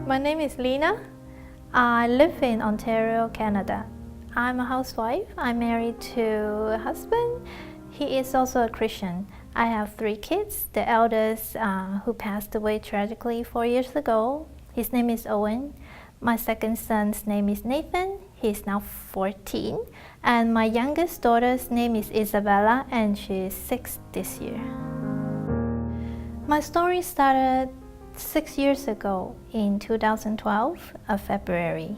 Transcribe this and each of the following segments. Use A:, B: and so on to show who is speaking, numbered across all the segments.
A: My name is Leina. I live in Ontario, Canada. I'm a housewife. I'm married to a husband. He is also a Christian. I have 3 kids. The eldest, who passed away tragically 4 years ago, his name is Owen. My second son's name is Nathan. He's now 14. And my youngest daughter's name is Isabella, and she is 6 this year. My story started 6 years ago in 2012 of February.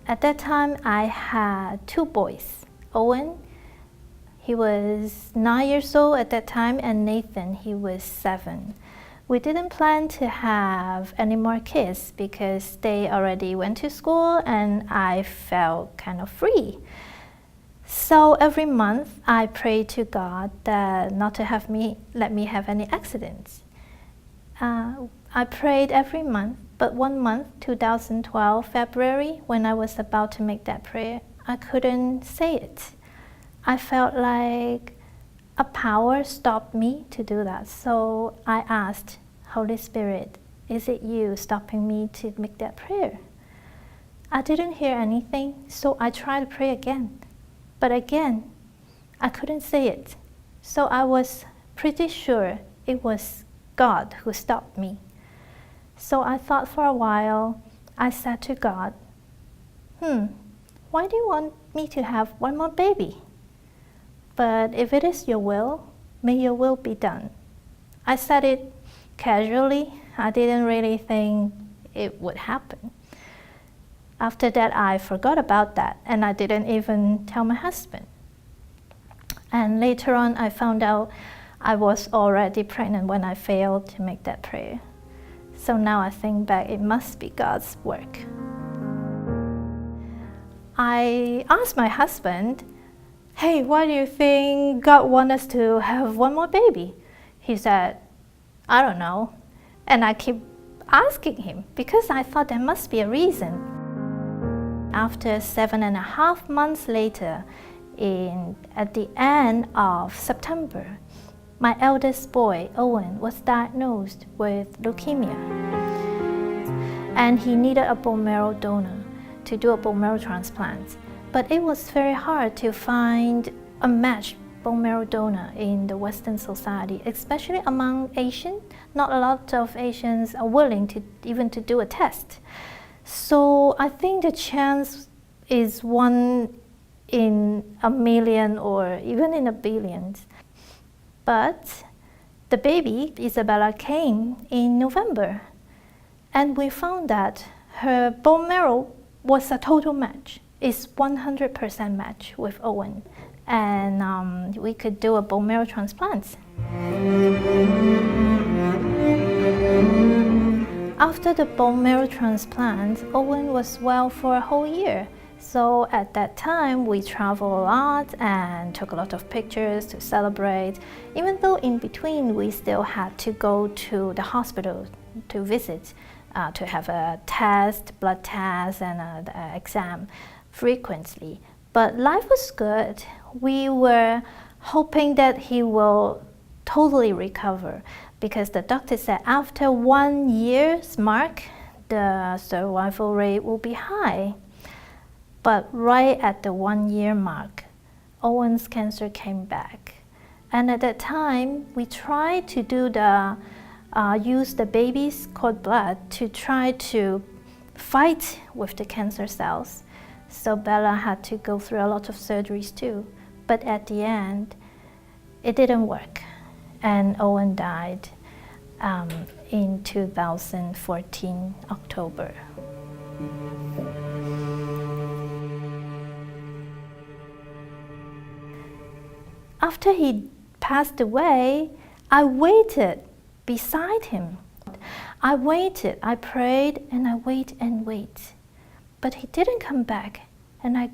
A: At that time, I had 2 boys. Owen, he was 9 years old at that time, and Nathan, he was 7. We didn't plan to have any more kids because they already went to school and I felt kind of free. So every month I prayed to God that not to let me have any accidents. I prayed every month, but one month, 2012 February, when I was about to make that prayer, I couldn't say it. I felt like a power stopped me to do that. So I asked, Holy Spirit, is it you stopping me to make that prayer? I didn't hear anything, so I tried to pray again. But again, I couldn't say it. So I was pretty sure it was God who stopped me. So I thought for a while. I said to God, why do you want me to have one more baby? But if it is your will, may your will be done. I said it casually. I didn't really think it would happen. After that, I forgot about that, and I didn't even tell my husband. And later on, I found out I was already pregnant when I failed to make that prayer. So now I think back, it must be God's work. I asked my husband, hey, why do you think God wants us to have one more baby? He said, I don't know. And I keep asking him because I thought there must be a reason. After 7.5 months later, at the end of September, my eldest boy, Owen, was diagnosed with leukemia. And he needed a bone marrow donor to do a bone marrow transplant. But it was very hard to find a matched bone marrow donor in the Western society, especially among Asians. Not a lot of Asians are willing to even to do a test. So I think the chance is 1 in a million or even in a billion. But the baby, Isabella, came in November, and we found that her bone marrow was a total match. It's 100% match with Owen, and we could do a bone marrow transplant. After the bone marrow transplant, Owen was well for a whole year. So at that time, we traveled a lot and took a lot of pictures to celebrate, even though in between we still had to go to the hospital to visit, to have a test, blood test, and an exam frequently. But life was good. We were hoping that he will totally recover because the doctor said after 1 year's mark, the survival rate will be high. But right at the 1 year mark, Owen's cancer came back. And at that time, we tried to do use the baby's cord blood to try to fight with the cancer cells. So Bella had to go through a lot of surgeries too. But at the end, it didn't work. And Owen died in 2014, October. After he passed away, I waited beside him. I waited, I prayed, and I wait and wait. But he didn't come back, and I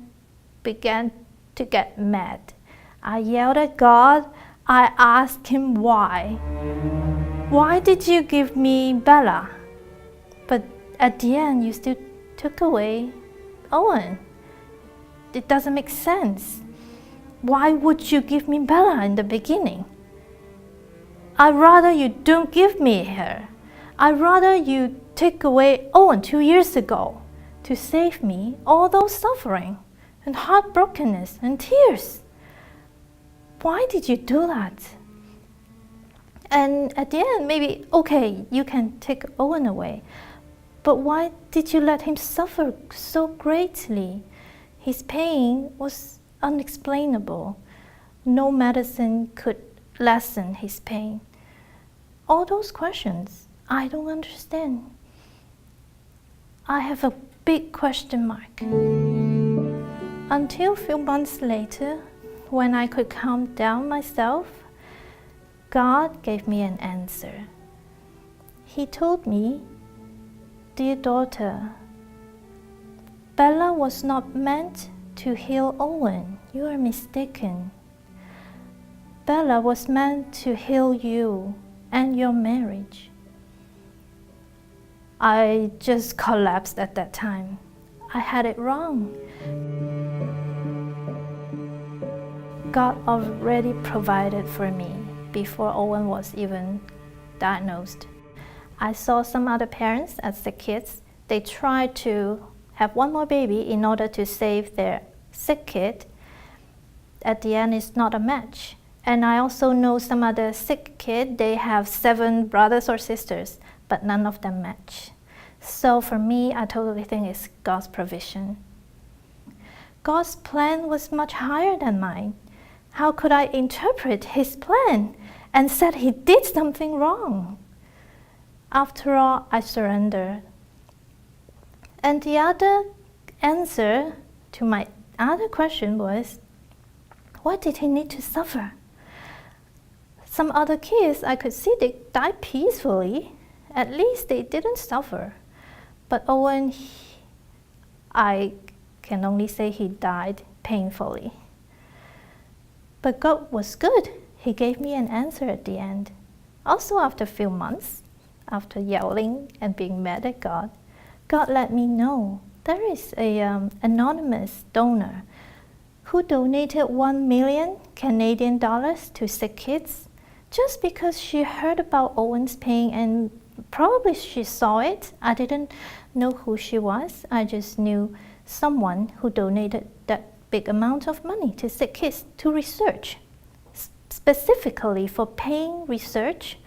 A: began to get mad. I yelled at God. I asked him why. Why did you give me Bella? But at the end, you still took away Owen. It doesn't make sense. Why would you give me Bella in the beginning? I'd rather you don't give me her. I'd rather you take away Owen 2 years ago to save me all those suffering and heartbrokenness and tears. Why did you do that? And at the end, maybe, okay, you can take Owen away, but why did you let him suffer so greatly? His pain was unexplainable. No medicine could lessen his pain. All those questions, I don't understand. I have a big question mark. Until a few months later, when I could calm down myself, God gave me an answer. He told me, "Dear daughter, Bella was not meant to heal Owen. You are mistaken. Bella was meant to heal you and your marriage." I just collapsed at that time. I had it wrong. God already provided for me before Owen was even diagnosed. I saw some other parents as the kids. They tried to have one more baby in order to save their sick kid. At the end, it's not a match. And I also know some other sick kid, they have 7 brothers or sisters, but none of them match. So for me, I totally think it's God's provision. God's plan was much higher than mine. How could I interpret His plan and said He did something wrong? After all, I surrendered. And the other answer to my other question was, why did he need to suffer? Some other kids, I could see they died peacefully. At least they didn't suffer. But Owen, I can only say he died painfully. But God was good. He gave me an answer at the end. Also, after a few months, after yelling and being mad at God, God let me know there is an anonymous donor who donated 1 million Canadian dollars to sick kids just because she heard about Owen's pain and probably she saw it. I didn't know who she was. I just knew someone who donated that big amount of money to sick kids to research, specifically for pain research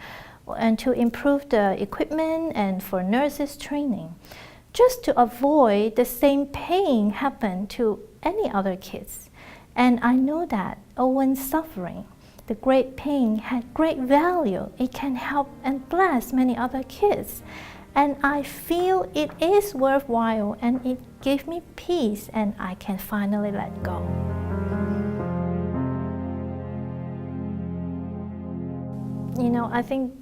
A: and to improve the equipment and for nurses training, just to avoid the same pain happen to any other kids. And I know that Owen's suffering, the great pain, had great value. It can help and bless many other kids. And I feel it is worthwhile and it gave me peace and I can finally let go. You know, I think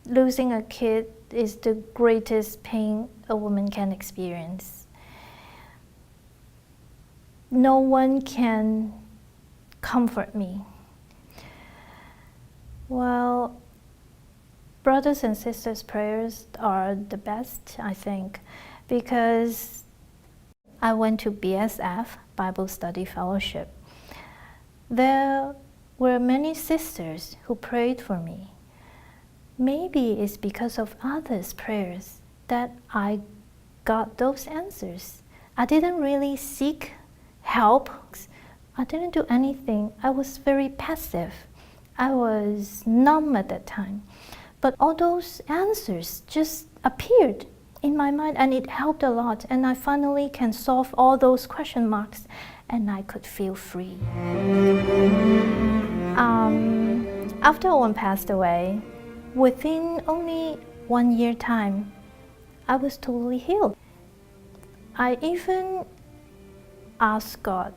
A: losing a kid is the greatest pain a woman can experience. No one can comfort me. Well, brothers and sisters' prayers are the best, I think, because I went to BSF, Bible Study Fellowship. There were many sisters who prayed for me. Maybe it's because of others' prayers that I got those answers. I didn't really seek help. I didn't do anything. I was very passive. I was numb at that time. But all those answers just appeared in my mind and it helped a lot. And I finally can solve all those question marks and I could feel free. After Owen passed away, within only 1 year time, I was totally healed. I even asked God,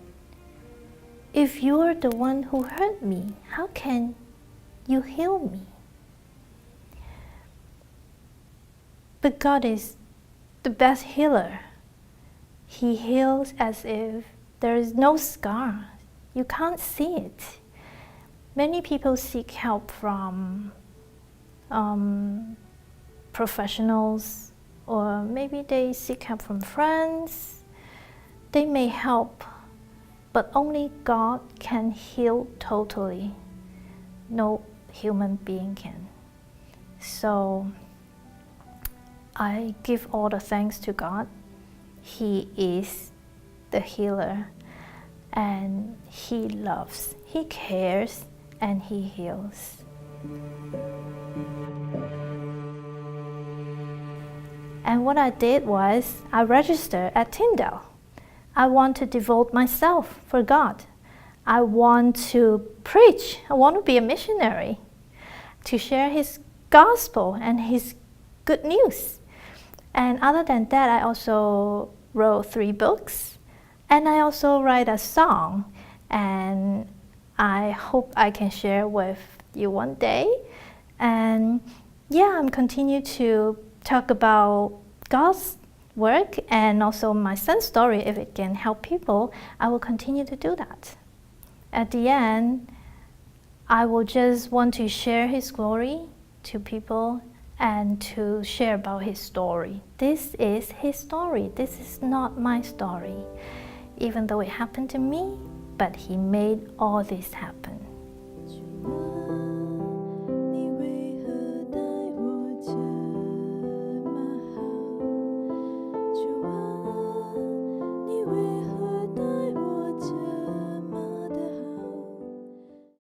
A: if you're the one who hurt me, how can you heal me? But God is the best healer. He heals as if there is no scar. You can't see it. Many people seek help from professionals, or maybe they seek help from friends. They may help, but only God can heal totally. No human being can. So I give all the thanks to God. He is the healer, and He loves, He cares, and He heals. And what I did was I registered at Tyndale. I want to devote myself for God. I want to preach. I want to be a missionary, to share His gospel and His good news. And other than that, I also wrote 3 books, and I also write a song, and I hope I can share with you one day. And yeah, I'm continue to talk about God's work and also my son's story. If it can help people, I will continue to do that. At the end, I will just want to share His glory to people and to share about His story. This is His story. This is not my story. Even though it happened to me, but He made all this happen.